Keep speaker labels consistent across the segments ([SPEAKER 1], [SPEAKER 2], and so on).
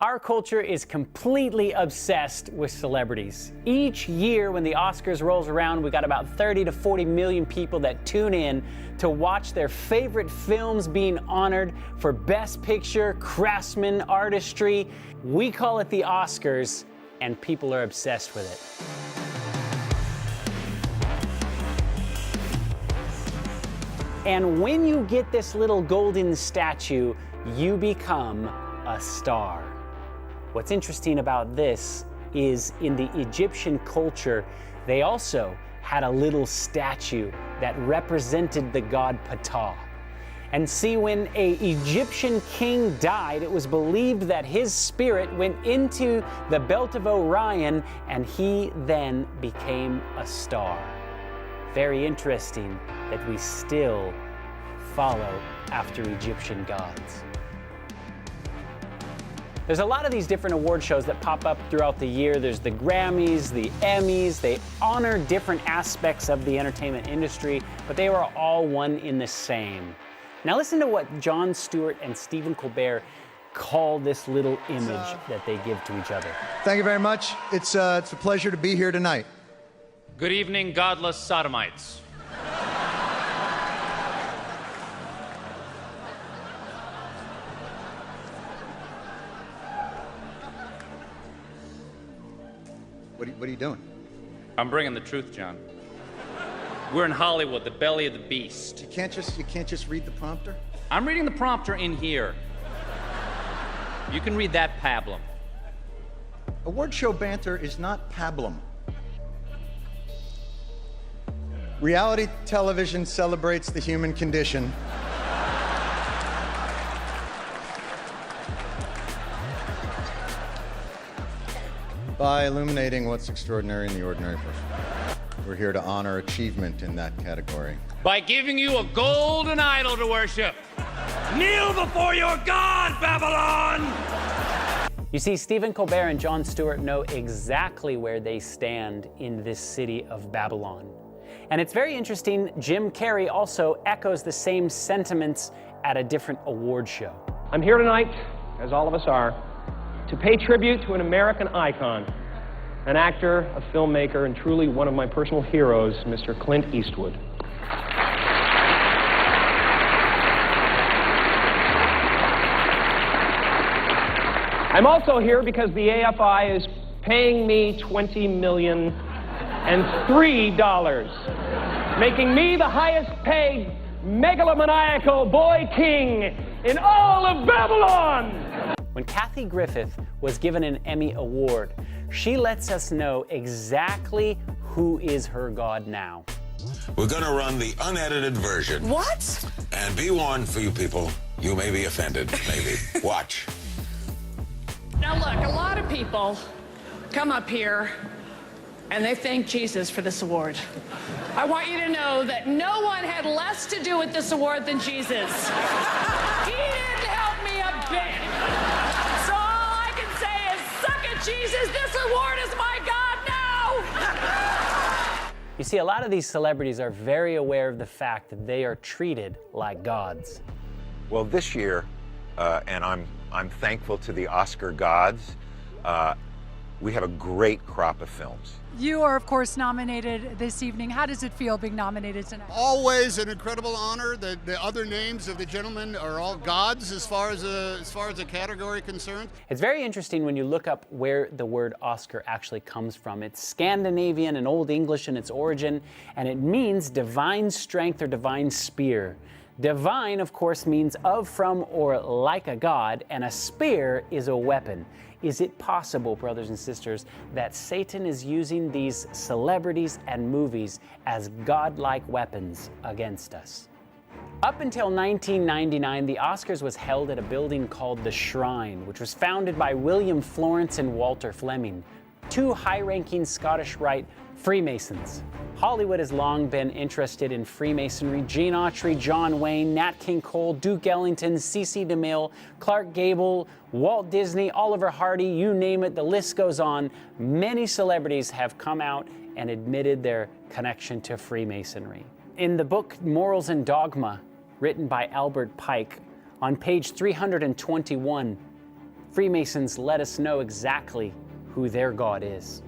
[SPEAKER 1] Our culture is completely obsessed with celebrities. Each year when the Oscars rolls around, we got about 30 to 40 million people that tune in to watch their favorite films being honored for Best Picture, Craftsman, Artistry. We call it the Oscars, and people are obsessed with it. And when you get this little golden statue, you become a star. What's interesting about this is in the Egyptian culture, they also had a little statue that represented the god Ptah. And see, when an Egyptian king died, it was believed that his spirit went into the belt of Orion and he then became a star. Very interesting that we still follow after Egyptian gods. There's a lot of these different award shows that pop up throughout the year. There's the Grammys, the Emmys. They honor different aspects of the entertainment industry, but they are all one in the same. Now listen to what Jon Stewart and Stephen Colbert call this little image that they give to each other.
[SPEAKER 2] Thank you very much. It's a pleasure to be here tonight.
[SPEAKER 3] Good evening, godless sodomites.
[SPEAKER 2] What are you doing?
[SPEAKER 3] I'm bringing the truth, John. We're in Hollywood, the belly of the beast.
[SPEAKER 2] You can't just read the prompter?
[SPEAKER 3] I'm reading the prompter in here. You can read that pablum.
[SPEAKER 2] Award show banter is not pablum. Reality television celebrates the human condition. By illuminating what's extraordinary in the ordinary person. We're here to honor achievement in that category.
[SPEAKER 3] By giving you a golden idol to worship. Kneel before your God, Babylon!
[SPEAKER 1] You see, Stephen Colbert and Jon Stewart know exactly where they stand in this city of Babylon. And it's very interesting, Jim Carrey also echoes the same sentiments at a different award show.
[SPEAKER 4] I'm here tonight, as all of us are, to pay tribute to an American icon, an actor, a filmmaker, and truly one of my personal heroes, Mr. Clint Eastwood. I'm also here because the AFI is paying me $20,003, making me the highest paid megalomaniacal boy king in all of Babylon!
[SPEAKER 1] When Kathy Griffith was given an Emmy Award, she lets us know exactly who is her God now.
[SPEAKER 5] We're gonna run the unedited version.
[SPEAKER 6] What?
[SPEAKER 5] And be warned for you people, you may be offended, maybe. Watch.
[SPEAKER 6] Now look, a lot of people come up here and they thank Jesus for this award. I want you to know that no one had less to do with this award than Jesus. He didn't help me a bit. So all I can say is, suck it, Jesus, this award is my God now!
[SPEAKER 1] You see, a lot of these celebrities are very aware of the fact that they are treated like gods.
[SPEAKER 7] Well, this year, and I'm thankful to the Oscar gods, we have a great crop of films.
[SPEAKER 8] You are, of course, nominated this evening. How does it feel being nominated tonight?
[SPEAKER 9] Always an incredible honor. The other names of the gentlemen are all gods as far as the category concerned.
[SPEAKER 1] It's very interesting when you look up where the word Oscar actually comes from. It's Scandinavian and Old English in its origin, and it means divine strength or divine spear. Divine, of course, means of, from, or like a god, and a spear is a weapon. Is it possible, brothers and sisters, that Satan is using these celebrities and movies as godlike weapons against us? Up until 1999, the Oscars was held at a building called the Shrine, which was founded by William Florence and Walter Fleming, two high-ranking Scottish Rite Freemasons. Hollywood has long been interested in Freemasonry. Gene Autry, John Wayne, Nat King Cole, Duke Ellington, C.C. DeMille, Clark Gable, Walt Disney, Oliver Hardy, you name it, the list goes on. Many celebrities have come out and admitted their connection to Freemasonry. In the book Morals and Dogma, written by Albert Pike, on page 321, Freemasons let us know exactly who their God is.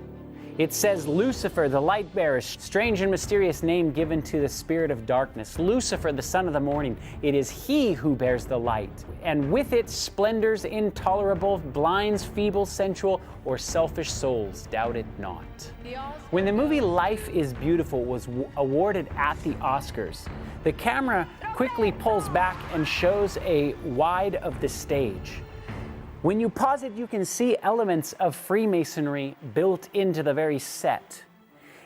[SPEAKER 1] It says Lucifer, the light bearer, strange and mysterious name given to the spirit of darkness. Lucifer, the son of the morning. It is he who bears the light. And with it, splendors intolerable, blinds feeble, sensual, or selfish souls. Doubt it not. When the movie Life is Beautiful was awarded at the Oscars, the camera quickly pulls back and shows a wide of the stage. When you pause it, you can see elements of Freemasonry built into the very set.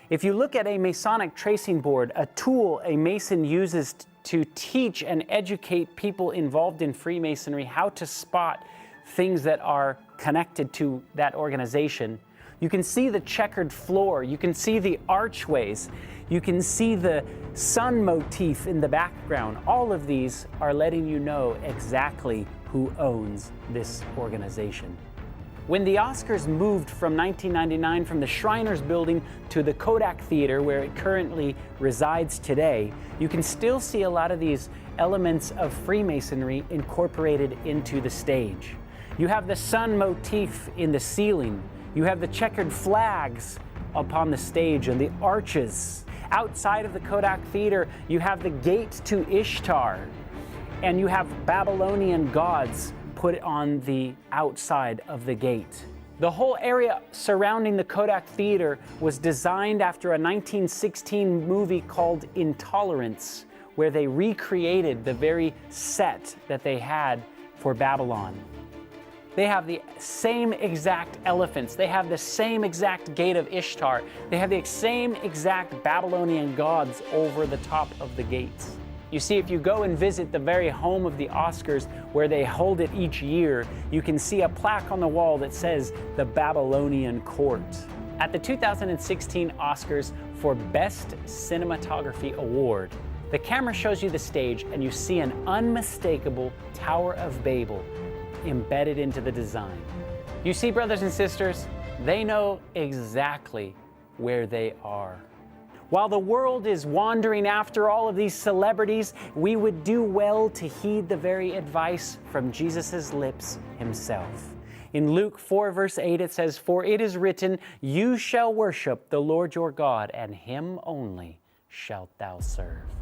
[SPEAKER 1] If you look at a Masonic tracing board, a tool a Mason uses to teach and educate people involved in Freemasonry how to spot things that are connected to that organization, you can see the checkered floor, you can see the archways, you can see the sun motif in the background. All of these are letting you know exactly who owns this organization. When the Oscars moved from 1999 from the Shriners Building to the Kodak Theater, where it currently resides today, you can still see a lot of these elements of Freemasonry incorporated into the stage. You have the sun motif in the ceiling. You have the checkered flags upon the stage and the arches. Outside of the Kodak Theater, you have the gate to Ishtar, and you have Babylonian gods put on the outside of the gate. The whole area surrounding the Kodak Theater was designed after a 1916 movie called Intolerance, where they recreated the very set that they had for Babylon. They have the same exact elephants. They have the same exact gate of Ishtar. They have the same exact Babylonian gods over the top of the gates. You see, if you go and visit the very home of the Oscars, where they hold it each year, you can see a plaque on the wall that says the Babylonian Court. At the 2016 Oscars for Best Cinematography Award, the camera shows you the stage and you see an unmistakable Tower of Babel embedded into the design. You see, brothers and sisters, they know exactly where they are. While the world is wandering after all of these celebrities, we would do well to heed the very advice from Jesus' lips himself. In Luke 4, verse 8, it says, "For it is written, you shall worship the Lord your God, and him only shalt thou serve."